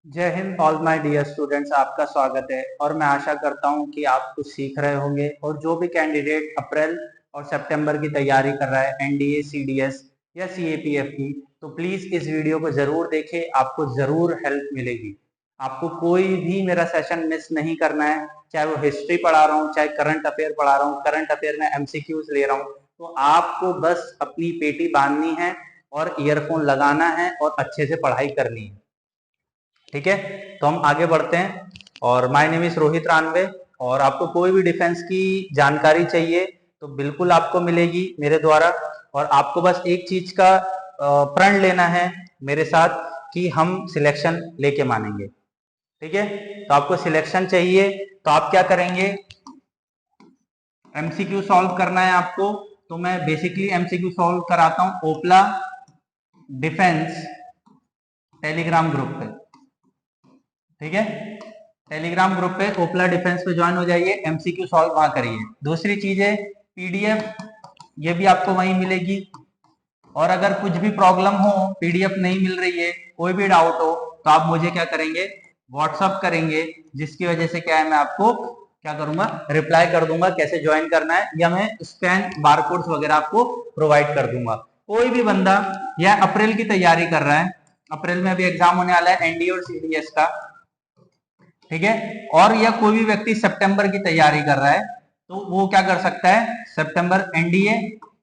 जय हिंद all my dear students, आपका स्वागत है। और मैं आशा करता हूं कि आप कुछ सीख रहे होंगे। और जो भी कैंडिडेट अप्रैल और सितंबर की तैयारी कर रहा है एनडीए, सीडीएस या सीएपीएफ की, तो प्लीज इस वीडियो को जरूर देखें, आपको जरूर हेल्प मिलेगी। आपको कोई भी मेरा सेशन मिस नहीं करना है, चाहे वो हिस्ट्री पढ़ा रहा हूँ, चाहे करंट अफेयर पढ़ा रहा हूँ, करंट अफेयर में एमसीक्यूज ले रहा हूँ। तो आपको बस अपनी पेटी बांधनी है और ईयरफोन लगाना है और अच्छे से पढ़ाई करनी है। ठीक है, तो हम आगे बढ़ते हैं। और माय नेम इज रोहित रानवे। और आपको कोई भी डिफेंस की जानकारी चाहिए तो बिल्कुल आपको मिलेगी मेरे द्वारा। और आपको बस एक चीज का प्रण लेना है मेरे साथ कि हम सिलेक्शन लेके मानेंगे। ठीक है, तो आपको सिलेक्शन चाहिए तो आप क्या करेंगे, एमसीक्यू सॉल्व करना है आपको। तो मैं बेसिकली एमसीक्यू सॉल्व कराता हूं ओपला डिफेंस टेलीग्राम ग्रुप पे। ठीक है, टेलीग्राम ग्रुप पे ओपला डिफेंस पे ज्वाइन हो जाइए, एमसीक्यू सॉल्व वहां करिए। दूसरी चीज है पीडीएफ, ये भी आपको वहीं मिलेगी। और अगर कुछ भी प्रॉब्लम हो, पीडीएफ नहीं मिल रही है, कोई भी डाउट हो, तो आप मुझे क्या करेंगे, व्हाट्सअप करेंगे, जिसकी वजह से क्या है, मैं आपको क्या करूंगा, रिप्लाई कर दूंगा कैसे ज्वाइन करना है, या मैं स्कैन बारकोड्स वगैरह आपको प्रोवाइड कर दूंगा। कोई भी बंदा या अप्रैल की तैयारी कर रहा है, अप्रैल में अभी एग्जाम होने वाला है एनडीए और सीडीएस का, ठीक है, और या कोई भी व्यक्ति सितंबर की तैयारी कर रहा है, तो वो क्या कर सकता है, सितंबर एनडीए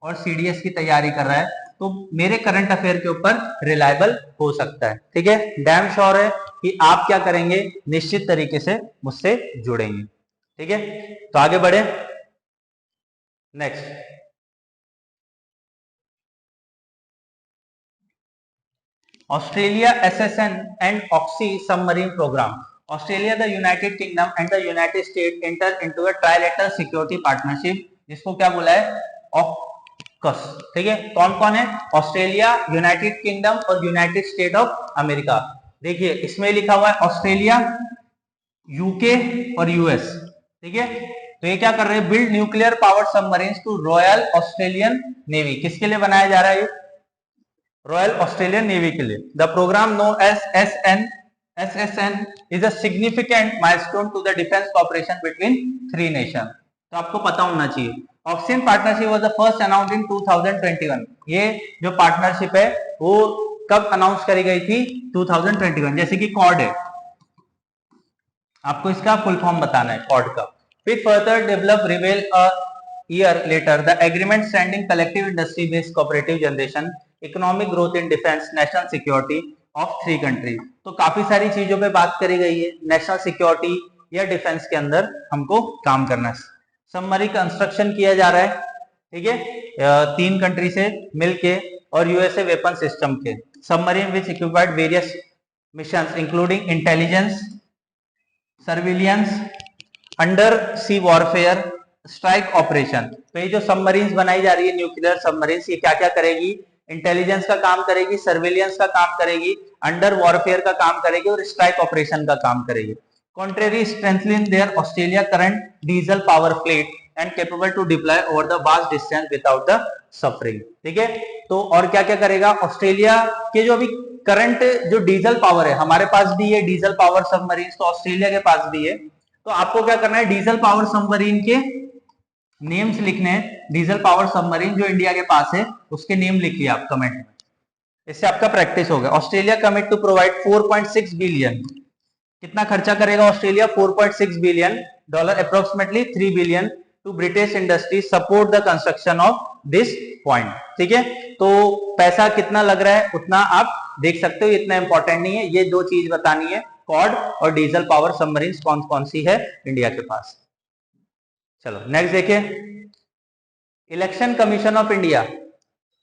और सीडीएस की तैयारी कर रहा है, तो मेरे करंट अफेयर के ऊपर रिलायबल हो सकता है। ठीक है, डैम श्योर है कि आप क्या करेंगे, निश्चित तरीके से मुझसे जुड़ेंगे। ठीक है, तो आगे बढ़े। Next, Australia SSN and Oxy submarine program. Australia, the United Kingdom and the United States enter into a trilateral security partnership, जिसको क्या बोला है, ऑक्स। ठीक है, कौन कौन है, ऑस्ट्रेलिया, यूनाइटेड किंगडम और यूनाइटेड स्टेट ऑफ अमेरिका। देखिए इसमें लिखा हुआ है ऑस्ट्रेलिया, यूके और यूएस। ठीक है, तो ये क्या कर रहे हैं, build nuclear power submarines to Royal Australian Navy. किसके लिए बनाया जा रहा है, रॉयल ऑस्ट्रेलियन नेवी के लिए। The program known as SSN is a significant milestone to the defence cooperation between three nation. तो आपको पता होना चाहिए, oxygen partnership was the first announced in 2021। ये जो पार्टनरशिप है वो कब अनाउंस करी गई थी, 2021। जैसे कि कॉर्ड है, आपको इसका फुल फॉर्म बताना है कॉर्ड का। फिर further develop रिवेल a year later the agreement standing collective industry based cooperative generation economic growth in defence national security of three countries. तो काफी सारी चीजों पे बात करी गई है, नेशनल सिक्योरिटी या डिफेंस के अंदर हमको काम करना है। सबमरीन कंस्ट्रक्शन किया जा रहा है, ठीक है, तीन कंट्री से मिलके और यूएसए वेपन सिस्टम के। Submarine which equipped various missions including intelligence, surveillance, under sea warfare, strike operation. तो ये जो सबमरीन्स बनाई जा रही है, न्यूक्लियर सबमरीन्स, ये क्या क्या करेगी, इंटेलिजेंस का काम करेगी, सर्विलियंस का काम करेगी, अंडर वॉरफेयर का काम करेगी और स्ट्राइक ऑपरेशन का काम करेगी। Contrary strengthening their Australia current diesel power fleet and capable to deploy over the vast distance without the suffering. ठीक है, तो और क्या क्या करेगा, ऑस्ट्रेलिया के जो अभी करंट जो डीजल पावर है, हमारे पास भी है डीजल पावर सबमरीन, तो ऑस्ट्रेलिया के पास भी है। तो आपको क्या करना है, डीजल पावर सबमरीन के नेम्स लिखने हैं। डीजल पावर सबमरीन जो इंडिया के पास है उसके नेम लिखिए आप कमेंट में, इससे आपका प्रैक्टिस होगा। Australia commit to provide 4.6 billion, कितना खर्चा करेगा Australia, 4.6 billion dollar, approximately 3 billion to British industry support the construction of this point. ठीक है, तो पैसा कितना लग रहा है उतना आप देख सकते हो, इतना इंपॉर्टेंट नहीं है, ये दो चीज बतानी है, कॉर्ड और डीजल पावर सबमरीन कौन कौन सी है इंडिया के पास। चलो नेक्स्ट देखिए, इलेक्शन कमीशन ऑफ इंडिया।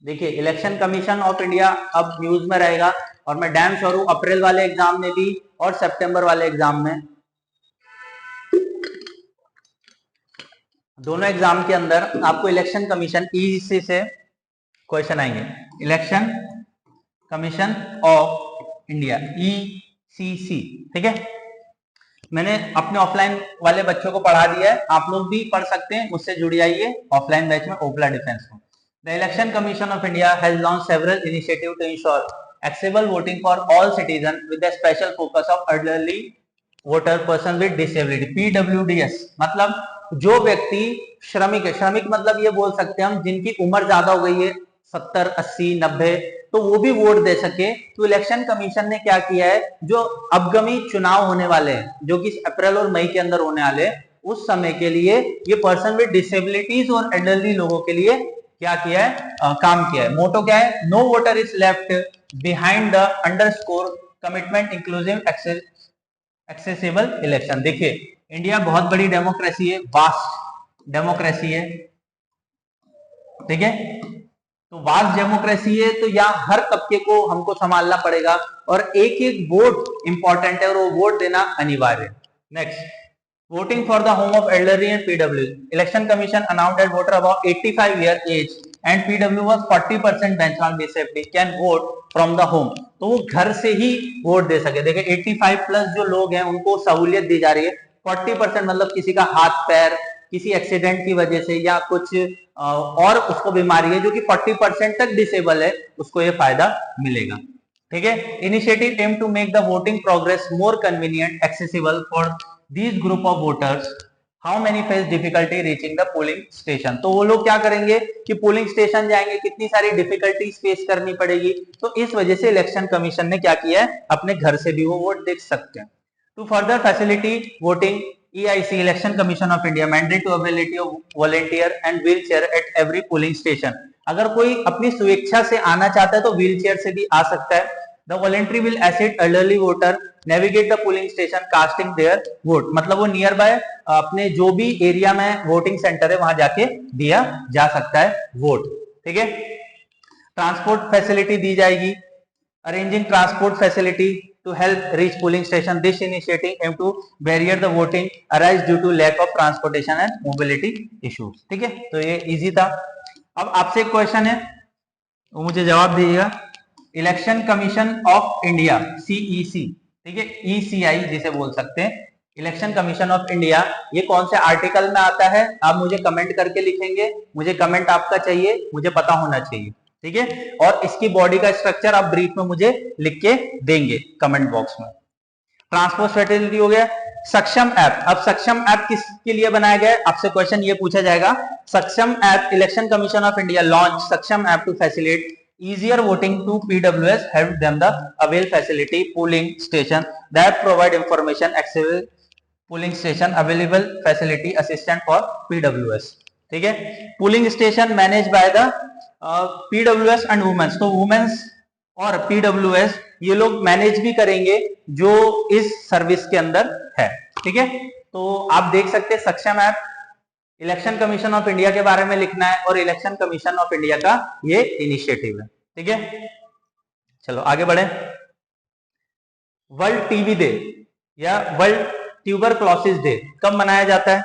देखिए इलेक्शन कमीशन ऑफ इंडिया अब न्यूज में रहेगा, और मैं डैम श्योर हूं अप्रैल वाले एग्जाम में भी और सितंबर वाले एग्जाम में, दोनों एग्जाम के अंदर आपको इलेक्शन कमीशन ईसी से क्वेश्चन आएंगे। Election commission of India, ECC. ठीक है, मैंने अपने ऑफलाइन वाले बच्चों को पढ़ा दिया है, आप लोग भी पढ़ सकते हैं, मुझसे जुड़ जाइए ऑफलाइन बैच में ओपला डिफेंस में। The election commission of India has launch several initiative to ensure accessible voting for all citizens with a special focus of elderly voter person with disability, PWDS। मतलब जो व्यक्ति श्रमिक है, श्रमिक मतलब ये बोल सकते हैं हम जिनकी उम्र ज्यादा हो गई है 70, 80, 90, तो वो भी वोट दे सके। तो इलेक्शन कमीशन ने क्या किया है, जो अपगमी चुनाव होने वाले हैं जो कि अप्रैल और मई के अंदर होने वाले, उस समय के लिए ये पर्सन विद डिसेबिलिटीज और एल्डरली लोगों के लिए क्या किया है, काम किया है। मोटो क्या है, no voter is left behind the underscore commitment inclusive accessible election. देखिए इंडिया बहुत बड़ी डेमोक्रेसी है, वास्ट डेमोक्रेसी है, ठीक है। तो वास्ट डेमोक्रेसी है तो यहाँ हर तबके को हमको संभालना पड़ेगा और एक एक वोट इंपॉर्टेंट है और वो वोट देना अनिवार्य है। Next, voting for the home of elderly and PW, election commission announced that voter above 85 year age and PW was 40% benchmark disability can vote from the home। तो वो घर से ही वोट दे सके। देखिए 85 प्लस जो लोग हैं उनको सहूलियत दी जा रही है। 40% मतलब किसी का हाथ पैर किसी एक्सीडेंट की वजह से या कुछ और उसको बीमारी है जो कि 40% तक डिसेबल है, उसको ये फायदा मिलेगा, ठीक है। Initiative aim to make the voting progress more convenient accessible for these group of voters, how many face difficulty reaching the polling station। तो वो लोग क्या करेंगे कि पोलिंग स्टेशन जाएंगे, कितनी सारी डिफिकल्टीज फेस करनी पड़ेगी। तो इस वजह से इलेक्शन कमीशन ने क्या किया है, अपने घर से भी वो वोट देख सकते हैं। To further facility voting, EIC election commission of India mandate to availability of volunteer and wheelchair at every polling station. अगर कोई अपनी स्वेच्छा से आना चाहता है तो व्हील चेयर से भी आ सकता है। The voluntary will assist elderly voter navigate the polling station casting their vote। मतलब वो नियर बाय अपने जो भी एरिया में वोटिंग सेंटर है वहां जाके दिया जा सकता है वोट, ठीक है। ट्रांसपोर्ट फैसिलिटी दी जाएगी, arranging transport facility to help reach polling station. This initiative aim to barrier the voting arise due to lack of transportation and mobility issues, ठीक है। तो ये इजी था। अब आपसे एक क्वेश्चन है, वो मुझे जवाब दीजिएगा। Election commission of India CEC, ठीक है, ECI जिसे बोल सकते हैं, इलेक्शन कमीशन ऑफ इंडिया, ये कौन से आर्टिकल में आता है आप मुझे कमेंट करके लिखेंगे। मुझे कमेंट आपका चाहिए, मुझे पता होना चाहिए, ठीक है। और इसकी बॉडी का स्ट्रक्चर आप ब्रीफ में मुझे लिख के देंगे कमेंट बॉक्स में। ट्रांसपोर्ट फैसिलिटी हो गया। सक्षम ऐप, अब सक्षम ऐप किसके लिए बनाया गया है, आपसे क्वेश्चन ये पूछा जाएगा। Saksham app, Election commission of India launch Saksham app to facilitate easier voting to PWS, help them the avail facility polling station that provide information accessible polling station available facility assistant for PWS, ठीक है। polling station managed by the PWS and women's, तो women's और PWS ये लोग manage भी करेंगे जो इस सर्विस के अंदर है, ठीक है। तो आप देख सकते हैं सक्षम app, Election commission of India के बारे में लिखना है और इलेक्शन कमीशन ऑफ इंडिया का ये इनिशिएटिव है, ठीक है। चलो आगे बढ़े। वर्ल्ड टीबी डे या वर्ल्ड ट्यूबरक्लोसिस डे कब मनाया जाता है,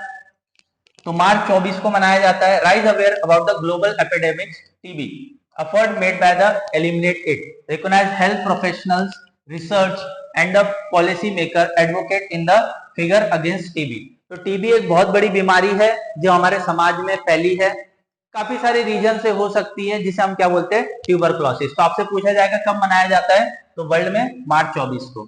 तो मार्च 24 को मनाया जाता है। Raise aware about the global epidemic TB, effort made by the eliminate it, recognise health professionals, research and the policy maker advocate in the figure against TB. तो टीबी एक बहुत बड़ी बीमारी है जो हमारे समाज में फैली है, काफी सारे रीजन से हो सकती है, जिसे हम क्या बोलते हैं, ट्यूबरक्लोसिस। तो आपसे पूछा जाएगा कब मनाया जाता है, तो वर्ल्ड में मार्च 24 को।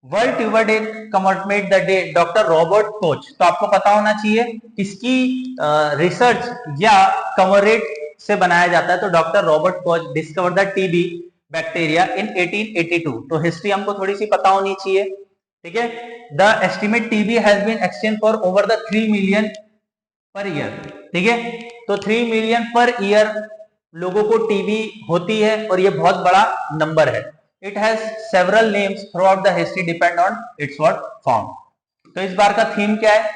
World tuber day commemorate the day doctor Robert Koch, तो आपको पता होना चाहिए किसकी रिसर्च या कमेमोरेट से बनाया जाता है, तो doctor Robert Koch discover the TB bacteria इन 1882। तो हिस्ट्री हमको थोड़ी सी पता होनी चाहिए, ठीक है। The estimate TB has been exchange for over the 3 million per year, ठीक है। तो 3 मिलियन पर ईयर लोगों को टीबी होती है और ये बहुत बड़ा नंबर है। It has several names throughout the history depend on its what form. तो इस बार का थीम क्या है,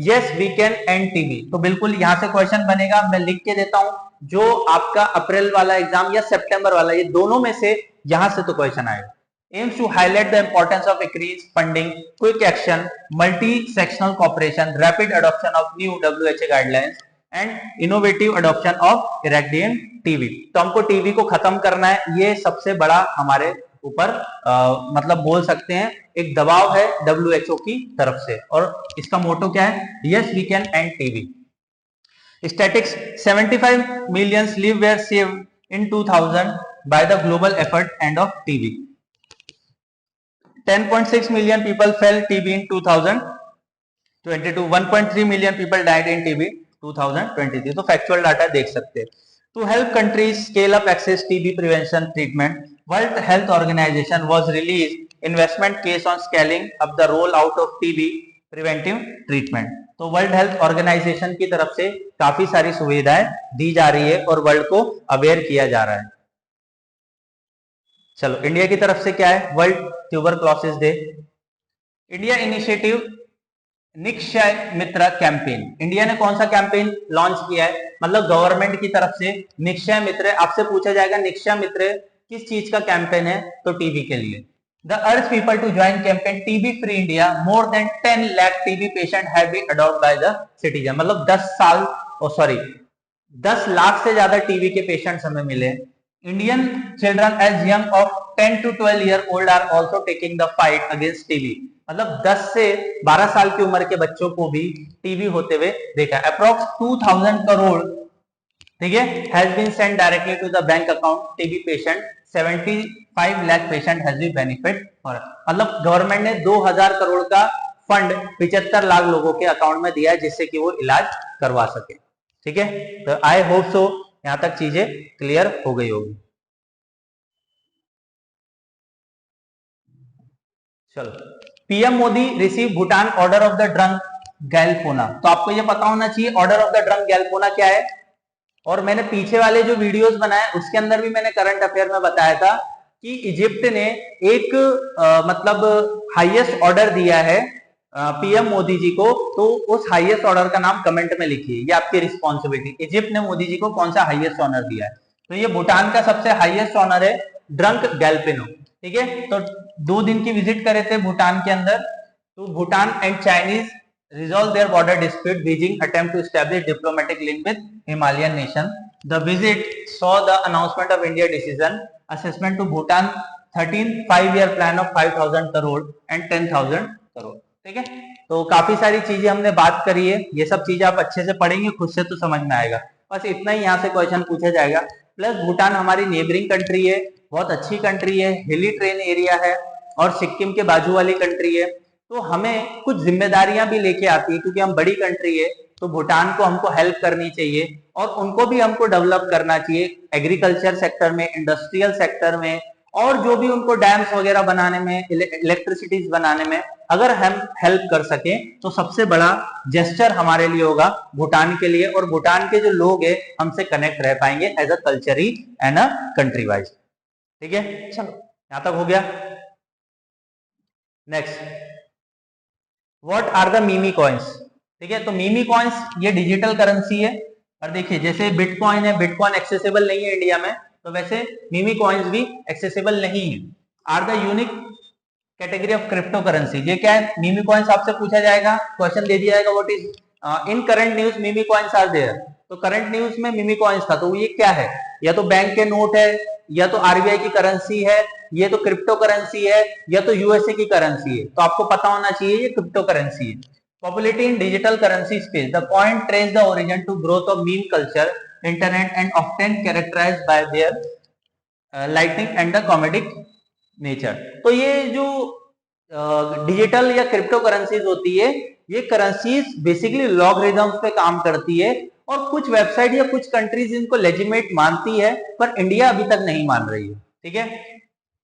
yes we can end TB. तो बिल्कुल यहां से क्वेश्चन बनेगा, मैं लिख के देता हूं, जो आपका अप्रैल वाला एग्जाम या सितंबर वाला, ये दोनों में से यहां से तो क्वेश्चन आएगा। aims to highlight the importance of increased funding, quick action, multi-sectional cooperation, rapid adoption of new WHO guidelines and innovative adoption of Iraqian TB। तो हमको टीबी को खत्म करना है, ये सबसे बड़ा हमारे ऊपर मतलब बोल सकते हैं एक दबाव है WHO की तरफ से, और इसका मोटो क्या है, yes we can end TB. Statistics 75 million lives were saved in 2000 by the global effort end of TB. 10.6 million people fell TB in 2022. 1.3 million people died in TB 2023. तो फैक्चुअल डाटा देख सकते हैं. To help countries scale up access TB prevention treatment, World Health Organization was released investment case on scaling up the rollout of TB preventive treatment. तो world Health organisation की तरफ से काफी सारी सुविधाएं दी जा रही है और वर्ल्ड को अवेयर किया जा रहा है. चलो इंडिया की तरफ से क्या है? World Tuberculosis Day. India initiative Nikshay Mitra campaign. India ने कौन सा कैंपेन लॉन्च किया है? मतलब गवर्नमेंट की तरफ से निक्षय मित्र. आपसे पूछा जाएगा निक्षय मित्र किस चीज का कैंपेन है? तो टीबी के लिए. The urge people to join campaign TB Free India. More than 10 lakh TB patient have been adopted by the citizen. मतलब 10 लाख से ज्यादा टीबी के पेशेंट्स हमें मिले. Indian children as young of 10 to 12 year old are also taking the fight against TB. मतलब 10 से 12 साल की उम्र के बच्चों को भी टीबी होते हुए देखा. Approx 2000 करोड़, ठीक है, has been sent directly to the bank account TB patient. 75 lakh patient has B benefit for. मतलब गवर्नमेंट ने 2000 करोड़ का फंड 75 लाख लोगों के अकाउंट में दिया है जिससे कि वो इलाज करवा सके. ठीक है, तो आई होप सो यहां तक चीजें क्लियर हो गई होगी. चलो, PM Modi receive Bhutan order of the Druk Gyalpo. तो आपको ये पता होना चाहिए order of the Druk Gyalpo क्या है. और मैंने पीछे वाले जो वीडियोस बनाए उसके अंदर भी मैंने करंट अफेयर में बताया था कि इजिप्ट ने एक मतलब हाईएस्ट ऑर्डर दिया है पीएम मोदी जी को. तो उस हाईएस्ट ऑर्डर का नाम कमेंट में लिखिए, ये आपकी रिस्पॉन्सिबिलिटी. इजिप्ट ने मोदी जी को कौन सा हाईएस्ट ऑनर दिया है? तो ये भूटान का सबसे हाईएस्ट ऑनर है ड्रंक गैलपिनो. ठीक है, तो 2 दिन की विजिट करे थे भूटान के अंदर. तो Bhutan and Chinese resolve their border dispute. Beijing attempt to establish diplomatic link with Himalayan nation. The visit saw the announcement of India decision assessment to Bhutan 13 5-year plan of 5000 crore and 10,000 crore. ठीक है, तो काफी सारी चीजें हमने बात करी है. ये सब चीजें आप अच्छे से पढ़ेंगे खुद से तो समझ में आएगा. बस इतना ही यहाँ से क्वेश्चन पूछा जाएगा. प्लस भूटान हमारी नेबरिंग कंट्री है, बहुत अच्छी कंट्री है, हिली ट्रेन एरिया है और सिक्किम के बाजू वाली कंट्री है. तो हमें कुछ जिम्मेदारियां भी लेके आती है क्योंकि हम बड़ी कंट्री है. तो भूटान को हमको हेल्प करनी चाहिए और उनको भी हमको डेवलप करना चाहिए एग्रीकल्चर सेक्टर में, इंडस्ट्रियल सेक्टर में, और जो भी उनको डैम्स वगैरह बनाने में, इलेक्ट्रिसिटीज बनाने में अगर हम हेल्प कर सके तो सबसे बड़ा जेस्चर हमारे लिए होगा भूटान के लिए. और भूटान के जो लोग हैं हमसे कनेक्ट रह पाएंगे as a culture and a country wise. ठीक है, चलो यहां तक हो गया. Next, what are the meme coins. ठीक है, तो मीमी कॉइन्स ये डिजिटल करेंसी है. और देखिए जैसे बिटकॉइन है, बिटकॉइन एक्सेसिबल नहीं है इंडिया में, तो वैसे मीमी कॉइन्स भी एक्सेसिबल नहीं है. Are the unique category of crypto currency. ये क्या है? मीमी कॉइन्स आपसे पूछा जाएगा, क्वेश्चन दे दिया जाएगा what is in current news meme coins are there. तो करंट न्यूज में मीमी कॉइन्स था, तो ये क्या है? या तो बैंक के नोट है, या तो आरबीआई की करेंसी है, ये तो क्रिप्टो करेंसी है, या तो यूएसए की करेंसी है. तो आपको पता होना चाहिए ये क्रिप्टो करेंसी है. Popularity in digital currency space. The coin trace the origin to growth of meme culture internet and often characterised by their lightning and the comedic nature. तो ये जो डिजिटल या क्रिप्टो करेंसीज होती है, ये currencies basically logarithms पे काम करती है और कुछ वेबसाइट या कुछ कंट्रीज इनको लेजिटिमेट मानती है, पर इंडिया अभी तक नहीं मान रही है. ठीक है,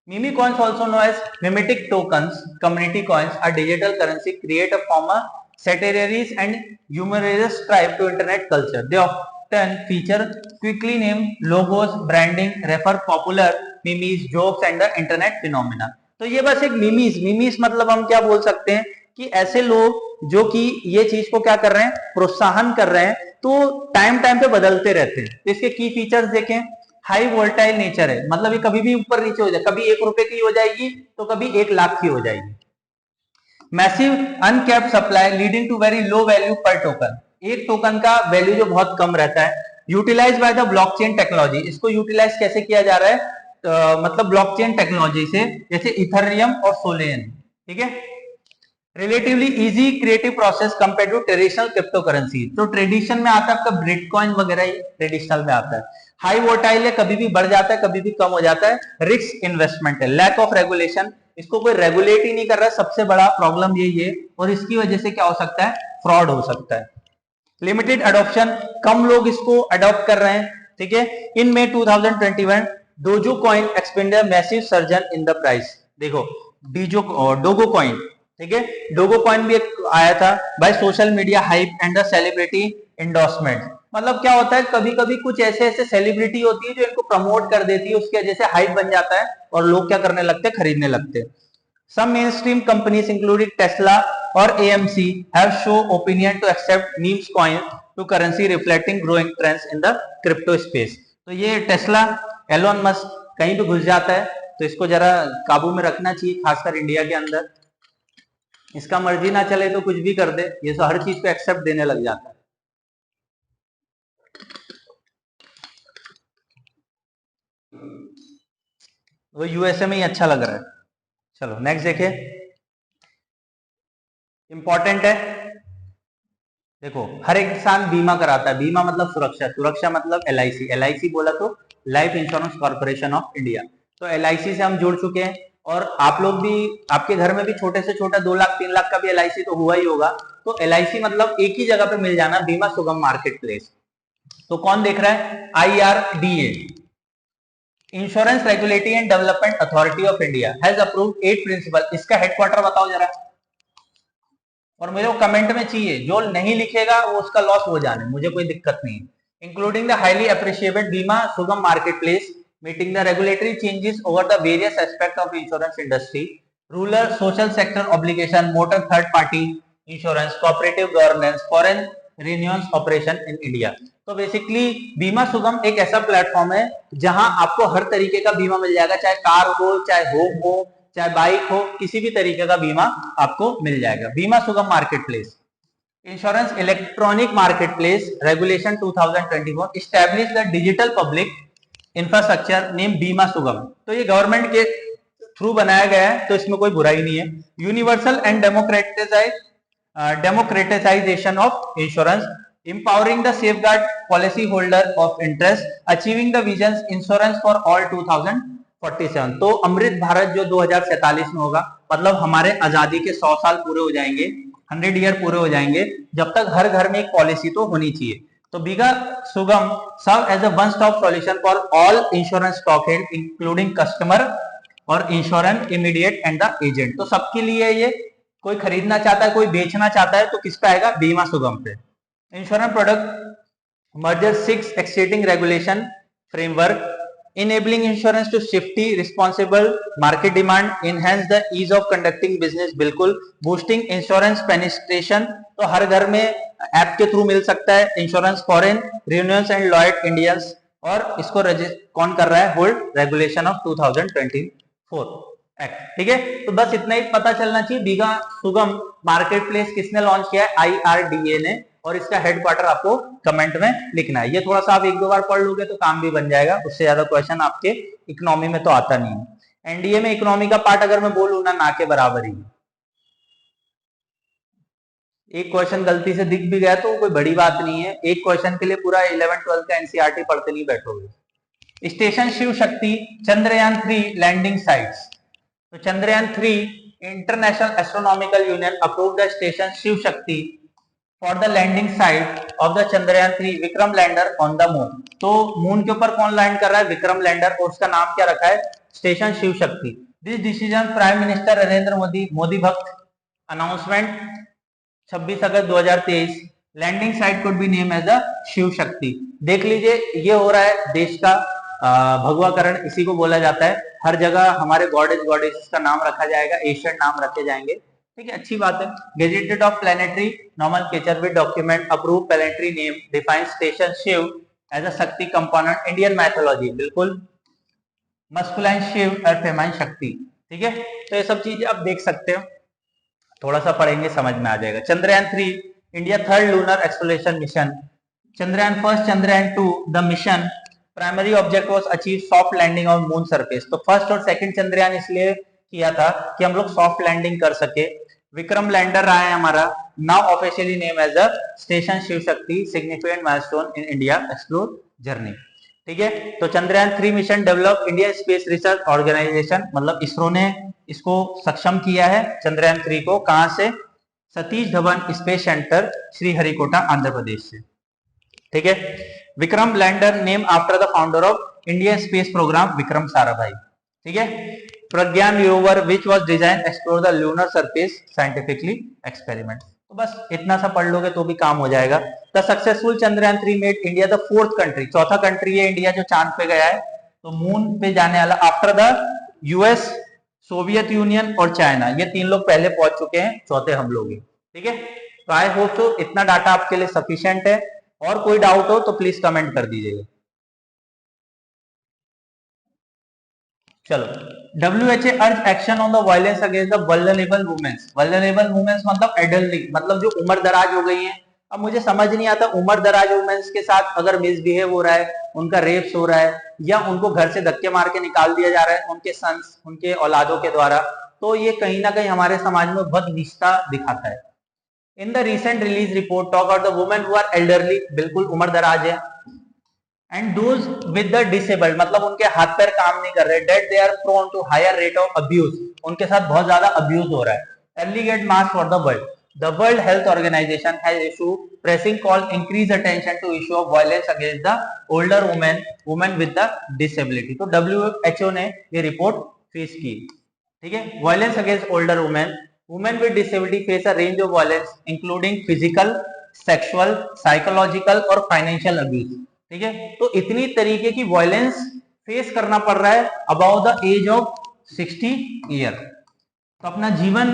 Meme coins, also known as mimetic tokens, community coins, are digital currency create a form of satirities and humorous stripe to internet culture. They often feature quickly named logos, branding, refer popular memes, jokes and the internet phenomena. तो ये बस एक मीमीज मतलब हम क्या बोल सकते हैं कि ऐसे लोग जो कि ये चीज को क्या कर रहे हैं, प्रोत्साहन कर रहे हैं, तो टाइम पे बदलते रहते हैं. तो इसके की फीचर्स देखें. हाई वोल्टाइल नेचर है, मतलब ये कभी भी ऊपर नीचे हो जाए, कभी 1 रुपए की हो जाएगी तो कभी 1 लाख की हो जाएगी. Massive uncapped supply leading to very low value per token. एक टोकन का वैल्यू जो बहुत कम रहता है. Utilise by the blockchain technology. इसको यूटिलाइज कैसे किया जा रहा है? मतलब ब्लॉकचेन टेक्नोलॉजी से, जैसे इथेरियम और सोलेन. ठीक है, relatively easy creative process compare to traditional crypto currency. तो ट्रेडिशन में आता है आपका बिटकॉइन वगैरह, ही ट्रेडिशनल में आता है। हाई वोटाइल है, कभी भी बढ़ जाता है कभी भी कम हो जाता है। रिस्क इन्वेस्टमेंट है। लैक ऑफ रेगुलेशन, इसको कोई रेगुलेट ही नहीं कर रहा है, सबसे बड़ा प्रॉब्लम यही है। और इसकी वजह से क्या हो सकता है, फ्रॉड हो सकता है। लिमिटेड अडॉप्शन, कम लोग इसको अडॉप्ट कर रहे हैं, ठीक है। इन मे 2021 dojo coin expanded massive surgeon in the price. देखो डोगो कॉइन, ठीक है, डोगो कॉइन भी एक आया था by social media hype and the celebrity endorsement. मतलब क्या होता है, कभी कभी कुछ ऐसे ऐसे सेलिब्रिटी होती है जो इनको प्रमोट कर देती है, उसकी वजह से हाइप बन जाता है और लोग क्या करने लगते हैं, खरीदने लगते हैं। Some mainstream companies, including Tesla or AMC, have show opinion to accept memes coin to currency, reflecting growing trends in the crypto space. तो ये टेस्ला, एलोन मस्क कहीं भी घुस जाता है तो इसको जरा काबू में रखना चाहिए, खासकर इंडिया के अंदर। इसका मर्जी ना चले तो कुछ भी कर दे, ये तो हर चीज को एक्सेप्ट देने लग जाता है। वो यूएसए में ही अच्छा लग रहा है। चलो नेक्स्ट देखिए, इंपॉर्टेंट है। देखो हर एक इंसान बीमा कराता है, बीमा मतलब सुरक्षा, सुरक्षा मतलब एलआईसी, एलआईसी बोला तो life insurance corporation of India. तो एलआईसी से हम जुड़ चुके हैं और आप लोग भी, आपके घर में भी छोटे से छोटा 2 लाख 3 लाख का भी एलआईसी तो हुआ ही होगा। तो एलआईसी मतलब एक ही जगह पे मिल जाना, बीमा सुगम मार्केट प्लेस। तो कौन देख रहा है, IRDA, insurance regulatory and development authority of India has approved 8 principle. इसका हेडक्वार्टर बताओ जरा, और मेरे को कमेंट में चाहिए, जो नहीं लिखेगा वो उसका लॉस हो जाने, मुझे कोई दिक्कत नहीं। Including the highly appreciated Bima Sugam marketplace, meeting the regulatory changes over the various aspect of insurance industry, rural social sector obligation, motor third party insurance, cooperative governance, foreign reinsurance operation in India. तो basically Bima Sugam एक ऐसा platform है जहां आपको हर तरीके का बीमा मिल जाएगा, चाहे कार हो, चाहे होम हो, चाहे बाइक हो, किसी भी तरीके का बीमा आपको मिल जाएगा। बीमा Sugam market place, insurance electronic market place regulation 2024 establish the digital public infrastructure name बीमा सुगम। तो ये गवर्नमेंट के थ्रू बनाया गया है, तो इसमें कोई बुराई नहीं है। Universal and democratisation of insurance, empowering the safeguard policy holder of interest, achieving the visions insurance for all 2047। तो अमृत भारत जो 2047 में होगा, मतलब हमारे आजादी के 100 साल पूरे हो जाएंगे, 100 ईयर पूरे हो जाएंगे, जब तक हर घर में एक पॉलिसी तो होनी चाहिए। तो Bima Sugam serve as a one stop solution for all insurance stakeholders including customer और insurance immediate and the agent. तो सबके लिए ये, कोई खरीदना चाहता है, कोई बेचना चाहता है, तो किस पे आएगा, बीमा सुगम पे। Insurance product merger 6 existing regulation framework, enabling insurance to safety responsible market demand, enhance the ease of conducting business, बिल्कुल boosting insurance penetration। तो हर घर में ऐप के थ्रू मिल सकता है insurance, foreign reinsurance and Lloyd Indians. और इसको कौन कर रहा है, होल्ड रेगुलेशन ऑफ 2024 एक्ट, ठीक है। तो बस इतना ही पता चलना चाहिए। बीमा सुगम मार्केट प्लेस किसने लॉन्च किया है, IRDA ने, और इसका हेडक्वार्टर आपको कमेंट में लिखना है। ये थोड़ा सा आप 1-2 बार पढ़ लोगे तो काम भी बन जाएगा, उससे ज्यादा क्वेश्चन आपके इकोनॉमी में तो आता नहीं है। एनडीए में इकोनॉमी का पार्ट अगर मैं बोलूँ ना के बराबर ही, एक क्वेश्चन गलती से दिख भी गया तो कोई बड़ी बात नहीं है, एक क्वेश्चन के लिए पूरा 11-12 का एनसीईआरटी पढ़ते नहीं बैठोगे। स्टेशन शिव शक्ति चंद्रयान 3 लैंडिंग साइट्स। तो Chandrayaan 3 International Astronomical Union approved the station Shiv Shakti for the landing site of the Chandrayaan 3 Vikram lander on the moon. तो मून के ऊपर कौन लैंड कर रहा है, विक्रम लैंडर, और उसका नाम क्या रखा है, station Shiv Shakti. This decision Prime Minister Narendra Modi भक्त announcement 26 August 2023, landing site could be name as the Shiv Shakti. देख लीजिए, ये हो रहा है देश का भगवाकरण, इसी को बोला जाता है। हर जगह हमारे गॉडेस का नाम रखा जाएगा, एशियन नाम रखे जाएंगे, ठीक है, अच्छी बात है। Gazetteer of planetary nomenclature with document approve planetary name define station Shiv as a Shakti component Indian mythology, बिल्कुल मस्कुलाइन शिव और फेमाइन शक्ति, ठीक है। तो ये सब चीजें आप देख सकते हो, थोड़ा सा पढ़ेंगे समझ में आ जाएगा। Chandrayaan 3 India third lunar exploration mission, Chandrayaan first, Chandrayaan 2 the mission primary object was achieve soft landing on moon surface. तो फर्स्ट और सेकंड चंद्रयान इसलिए किया था कि हम लोग सॉफ्ट लैंडिंग कर सके। विक्रम लैंडर रहा है हमारा, now officially name as a station Shiv Shakti, significant milestone in India explore journey. ठीक है, तो Chandrayaan 3 mission develop Indian Space Research Organisation, मतलब इसरो ने इसको सक्षम किया है चंद्रयान 3 को, कहां से? सतीश धवन स्पेस सेंटर, श्रीहरिकोटा, आंध्र प्रदेश से। ठीक है, Vikram lander name after the founder of Indian space programme Vikram Sarabhai. ठीक है, Pragyan rover which was design explore the lunar surface scientifically experiment. तो बस इतना सा पढ़ लोगे तो भी काम हो जाएगा। The successful Chandrayaan 3 made India the 4th country, चौथा कंट्री है इंडिया जो चांद पे गया है, तो मून पे जाने वाला after the US, Soviet union और चाइना, ये 3 लोग पहले पहुंच चुके हैं, चौथे हम लोग हैं। ठीक है, तो आई होप सो इतना डाटा आपके लिए सफिशिएंट है। और कोई डाउट हो तो प्लीज कमेंट कर दीजिएगा। चलो, WHO urge action on the violence against the vulnerable women's. Vulnerable women's मतलब एडल्टरी, मतलब जो उम्र दराज हो गई हैं। अब मुझे समझ नहीं आता, उम्र दराज वुमेन्स के साथ अगर मिसबिहेव हो रहा है, उनका रेप्स हो रहा है, या उनको घर से धक्के मार के निकाल दिया जा रहा है उनके सन्स, उनके औलादों के द्वारा, तो ये कहीं ना कहीं हमारे समाज में बहुत निष्ठा दिखाता है। In the recent release report talk about the women who are elderly, बिल्कुल उम्र दराज है, and those with the disabled, मतलब उनके हाथ पैर काम नहीं कर रहे, that they are prone to higher rate of abuse, उनके साथ बहुत ज्यादा अब्यूज हो रहा है। Early get March for the world, the World Health Organization has issue pressing call increase attention to issue of violence against the older women, women with the disability. तो WHO ने ये रिपोर्ट फेस की। ठीक है, violence against older women, women with disability face a range of violence including physical, sexual, psychological और financial abuse. ठीक है, तो इतनी तरीके की वायलेंस फेस करना पड़ रहा है about the age of 60 year. तो अपना जीवन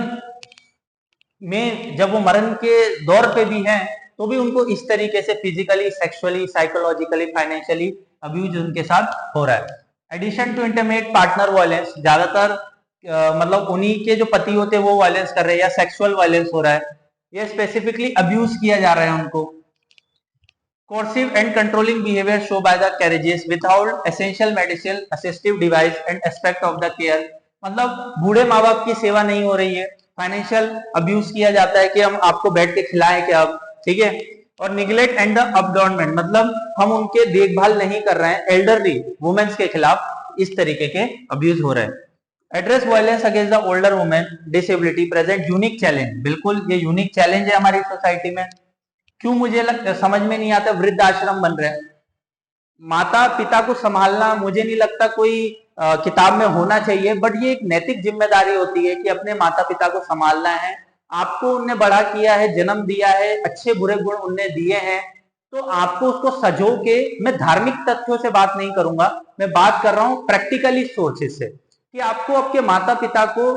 में जब वो मरण के दौर पे भी हैं, तो भी उनको इस तरीके से physically, sexually, psychologically, financially abuse उनके साथ हो रहा है। Addition to intimate partner violence, ज्यादातर मतलब उन्हीं के जो पति होते हैं वो वायलेंस कर रहे हैं, या सेक्सुअल वायलेंस हो रहा है, या स्पेसिफिकली अब्यूज किया जा रहा है उनको। Coercive and controlling behavior shown by the carriages without essential medical assistive device and aspect of the care, मतलब बूढ़े माँ बाप की सेवा नहीं हो रही है, फाइनेंशियल अब्यूज किया जाता है कि हम आपको बैठ के खिलाएं क्या अब, ठीक है, और निगलेक्ट एंड द अबडॉर्मेंट, मतलब हम उनके देखभाल नहीं कर रहे हैं, एल्डरली वुमेन्स के खिलाफ इस तरीके के अब्यूज हो रहे हैं। Address violence against the older women disability present unique challenge, बिल्कुल ये यूनिक चैलेंज है हमारी सोसाइटी में। क्यों मुझे समझ में नहीं आता, वृद्ध आश्रम बन रहे हैं, माता पिता को संभालना मुझे नहीं लगता कोई किताब में होना चाहिए, बट ये एक नैतिक जिम्मेदारी होती है कि अपने माता पिता को संभालना है। आपको उनने बड़ा किया है, जन्म दिया है, अच्छे बुरे गुण उनने दिए हैं, तो आपको उसको सजो के, मैं धार्मिक तथ्यों से बात नहीं करूंगा, मैं बात कर रहा हूं प्रैक्टिकली सोचेस से, कि आपको आपके माता पिता को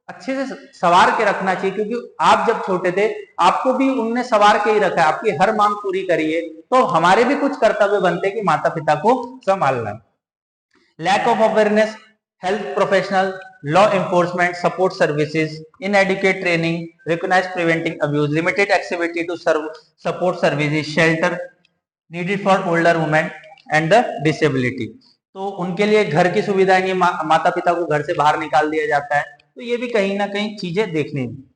अच्छे से सवार के रखना चाहिए, क्योंकि आप जब छोटे थे आपको भी उनने सवार के ही रखा है, आपकी हर मांग पूरी करी है, तो हमारे भी कुछ कर्तव्य बनते हैं कि माता पिता को संभालना। Lack of awareness, health professional, law enforcement, support services, inadequate training, recognise preventing abuse, limited activity to support services, shelter needed for older women and the disability. तो उनके लिए घर की सुविधाएं नहीं, माता पिता को घर से बाहर निकाल दिया जाता है, तो ये भी कहीं ना कहीं चीजें देखनी है।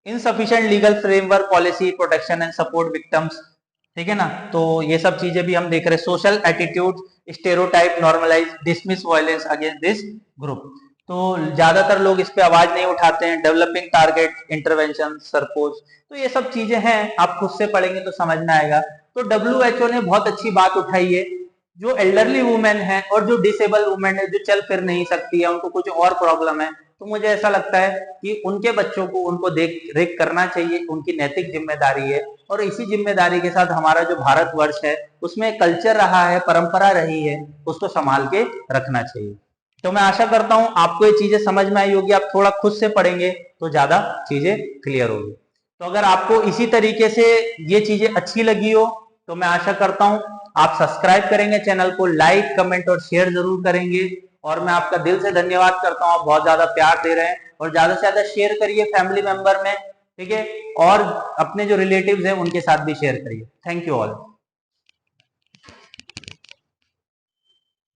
Insufficient legal framework, policy, protection and support victims, ठीक है ना, तो ये सब चीजें भी हम देख रहे हैं। Social attitude, stereotype, normalise, dismiss violence against this group, तो ज्यादातर लोग इस पे आवाज नहीं उठाते हैं। डेवलपिंग टारगेट, इंटरवेंशन, सरपोज, तो ये सब चीजें हैं, आप खुद से पढ़ेंगे तो समझ में आएगा। तो WHO ने बहुत अच्छी बात उठाई है, जो एल्डरली वुमेन है और जो डिसेबल वुमेन है, जो चल फिर नहीं सकती है, उनको कुछ और प्रॉब्लम है, तो मुझे ऐसा लगता है कि उनके बच्चों को उनको देख रेख करना चाहिए, उनकी नैतिक जिम्मेदारी है। और इसी जिम्मेदारी के साथ हमारा जो भारतवर्ष है उसमें कल्चर रहा है, परंपरा रही है, उसको संभाल के रखना चाहिए। तो मैं आशा करता हूं आपको ये चीजें समझ में आई होगी, आप थोड़ा खुद से पढ़ेंगे तो ज्यादा चीजें क्लियर होगी। तो अगर आपको इसी तरीके से ये चीजें अच्छी लगी हो तो मैं आशा करता हूं आप सब्सक्राइब करेंगे चैनल को, लाइक, कमेंट और शेयर जरूर करेंगे। और मैं आपका दिल से धन्यवाद करता हूं, आप बहुत ज्यादा प्यार दे रहे हैं, और ज्यादा से ज्यादा शेयर करिए फैमिली मेंबर में, ठीक है, और अपने जो रिलेटिव्स हैं उनके साथ भी शेयर करिए। Thank you all.